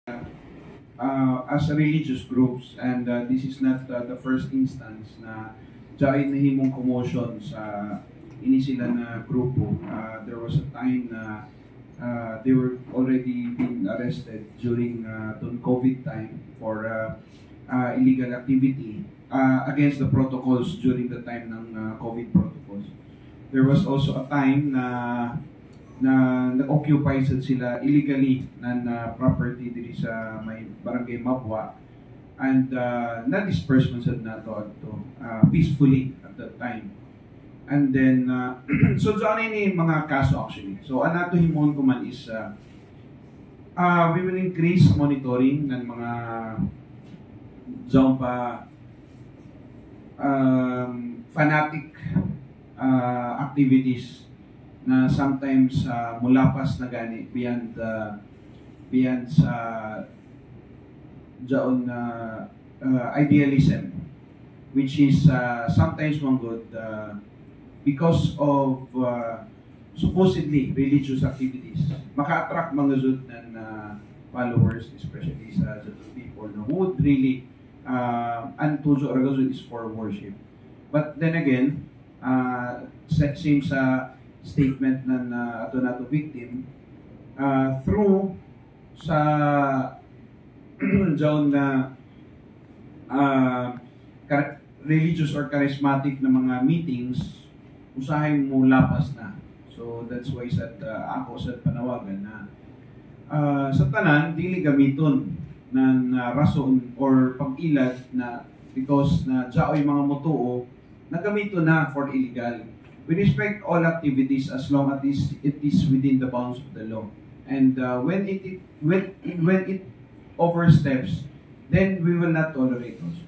as religious groups, and this is not the first instance na dahil nahimong commotion sa ini sila na grupo. There was a time na they were already being arrested during COVID time for illegal activity against the protocols during the time ng COVID protocols. There was also a time na nag-occupy sila illegally ng property diri sa may barangay Mabwa, and na-disperse man sad nato peacefully at that time. And then so doon ni mga kaso actually. So anato himon ko man is we will increase monitoring ng mga zompa fanatic activities na sometimes mulapas na gani beyond sa jaon idealism, which is sometimes one good because of supposedly religious activities. Maka-attract mga zud ng followers, especially sa people na who would really antuzo or is for worship. But then again, same sa statement ng ato nato victim, through sa jaon na religious or charismatic na mga meetings, usahay mo lapas na. So that's why ako sa panawagan na sa tanan dili gamiton ng rason or pag-ilad na because na jaoy mga motuo nagamito na for illegal. We respect all activities as long as it is within the bounds of the law. And when it oversteps, then we will not tolerate those.